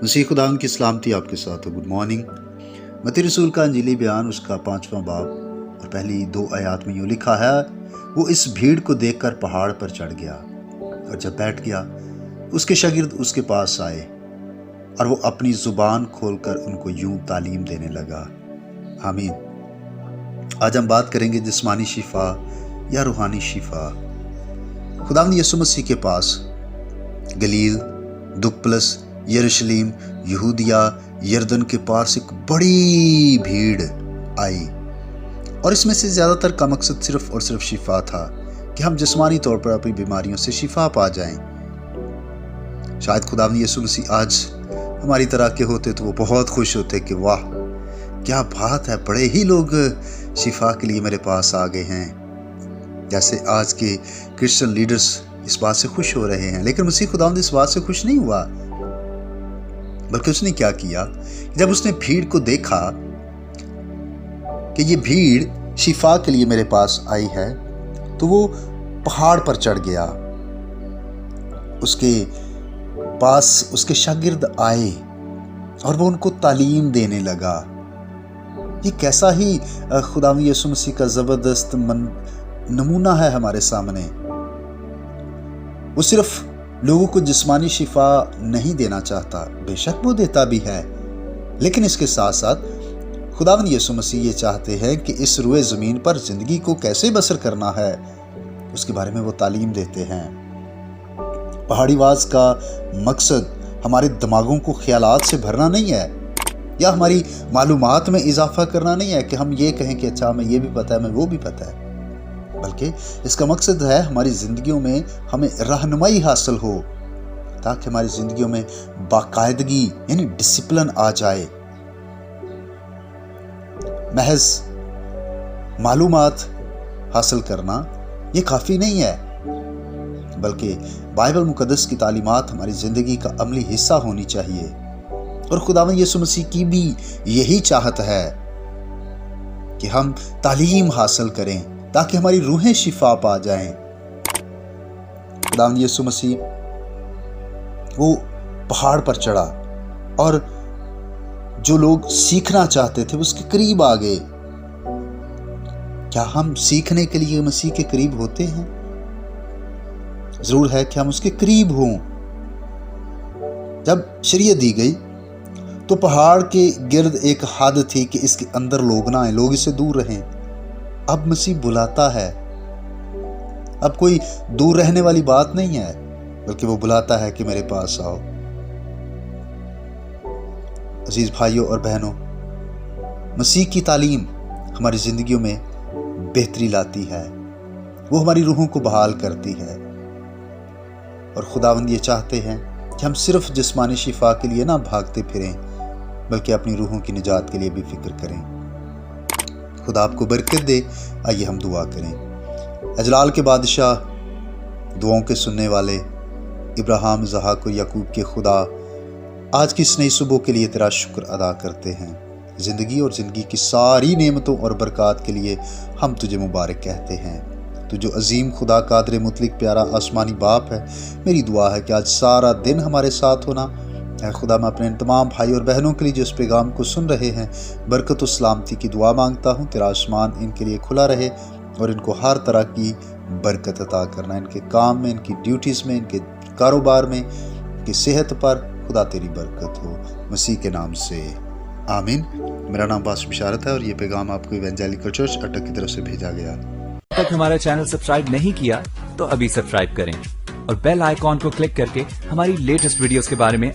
مسیح خدا کی سلامتی آپ کے ساتھ ہو۔ Good morning. متی رسول کا انجیلی بیان اس کا 5واں باب اور پہلی 2 آیات میں یوں لکھا ہے، وہ اس بھیڑ کو دیکھ کر پہاڑ پر چڑھ گیا، اور جب بیٹھ گیا اس کے شاگرد اس کے پاس آئے، اور وہ اپنی زبان کھول کر ان کو یوں تعلیم دینے لگا۔ آمین۔ آج ہم بات کریں گے جسمانی شفا یا روحانی شفا۔ خداوند یسوع مسیح کے پاس گلیل، دکپلس، یروشلیم، یہودیہ، یردن کے پار سے ایک بڑی بھیڑ آئی، اور اس میں سے زیادہ تر کا مقصد صرف اور صرف شفا تھا، کہ ہم جسمانی طور پر اپنی بیماریوں سے شفا پا جائیں۔ شاید خداوند یسوع مسیح آج ہماری طرح کے ہوتے تو وہ بہت خوش ہوتے کہ واہ کیا بات ہے، بڑے ہی لوگ شفا کے لیے میرے پاس آ گئے ہیں، جیسے آج کے کرسچن لیڈرز اس بات سے خوش ہو رہے ہیں۔ لیکن مسیح خداوند اس بات سے خوش نہیں ہوا، بلکہ اس نے کیا کیا؟ جب اس نے بھیڑ کو دیکھا کہ یہ بھیڑ شفا کے لیے میرے پاس آئی ہے، تو وہ پہاڑ پر چڑھ گیا، اس کے پاس اس کے شاگرد آئے اور وہ ان کو تعلیم دینے لگا۔ یہ کیسا ہی خداوند یسوع مسیح کا زبردست نمونہ ہے ہمارے سامنے۔ وہ صرف لوگوں کو جسمانی شفا نہیں دینا چاہتا، بے شک وہ دیتا بھی ہے، لیکن اس کے ساتھ ساتھ خداوند یسوع مسیح یہ چاہتے ہیں کہ اس روئے زمین پر زندگی کو کیسے بسر کرنا ہے، اس کے بارے میں وہ تعلیم دیتے ہیں۔ پہاڑی واز کا مقصد ہمارے دماغوں کو خیالات سے بھرنا نہیں ہے، یا ہماری معلومات میں اضافہ کرنا نہیں ہے کہ ہم یہ کہیں کہ اچھا ہمیں یہ بھی پتہ ہے، ہمیں وہ بھی پتہ ہے، بلکہ اس کا مقصد ہے ہماری زندگیوں میں ہمیں رہنمائی حاصل ہو، تاکہ ہماری زندگیوں میں باقاعدگی یعنی ڈسپلن آ جائے۔ محض معلومات حاصل کرنا یہ کافی نہیں ہے، بلکہ بائبل مقدس کی تعلیمات ہماری زندگی کا عملی حصہ ہونی چاہیے، اور خداوند یسوع مسیح کی بھی یہی چاہت ہے کہ ہم تعلیم حاصل کریں تاکہ ہماری روحیں شفا پا جائیں۔ خداوند یسوع مسیح وہ پہاڑ پر چڑھا، اور جو لوگ سیکھنا چاہتے تھے اس کے قریب آ گئے۔ کیا ہم سیکھنے کے لیے مسیح کے قریب ہوتے ہیں؟ ضرور ہے کہ ہم اس کے قریب ہوں۔ جب شریعت دی گئی تو پہاڑ کے گرد ایک حد تھی کہ اس کے اندر لوگ نہ آئیں، لوگ اس سے دور رہیں۔ اب مسیح بلاتا ہے، اب کوئی دور رہنے والی بات نہیں ہے، بلکہ وہ بلاتا ہے کہ میرے پاس آؤ۔ عزیز بھائیوں اور بہنوں، مسیح کی تعلیم ہماری زندگیوں میں بہتری لاتی ہے، وہ ہماری روحوں کو بحال کرتی ہے، اور خداوند یہ چاہتے ہیں کہ ہم صرف جسمانی شفا کے لیے نہ بھاگتے پھریں، بلکہ اپنی روحوں کی نجات کے لیے بھی فکر کریں۔ خدا آپ کو برکت دے۔ آئیے ہم دعا کریں۔ اجلال کے بادشاہ، دعاؤں کے سننے والے، ابراہیم، اسحاق و یعقوب کے خدا، آج کی اس نئی صبح کے لیے تیرا شکر ادا کرتے ہیں۔ زندگی اور زندگی کی ساری نعمتوں اور برکات کے لیے ہم تجھے مبارک کہتے ہیں۔ تو جو عظیم خدا، قادر مطلق، پیارا آسمانی باپ ہے، میری دعا ہے کہ آج سارا دن ہمارے ساتھ ہونا۔ اے خدا، میں اپنے ان تمام بھائی اور بہنوں کے لیے جو اس پیغام کو سن رہے ہیں برکت و سلامتی کی دعا مانگتا ہوں۔ تیرا آسمان ان کے لیے کھلا رہے اور ان کو ہر طرح کی برکت عطا کرنا، ان کے کام میں، ان کی ڈیوٹیز میں، ان کے کاروبار میں، ان کی صحت پر خدا تیری برکت ہو، مسیح کے نام سے آمین۔ میرا نام باس بشارت ہے، اور یہ پیغام آپ کو ایونجیلیکل چرچ اٹک کی طرف سے بھیجا گیا۔ اب تک ہمارا چینل سبسکرائب نہیں کیا تو ابھی سبسکرائب کریں، اور بیل آئیکن کو کلک کر کے ہماری لیٹسٹ ویڈیوز کے بارے میں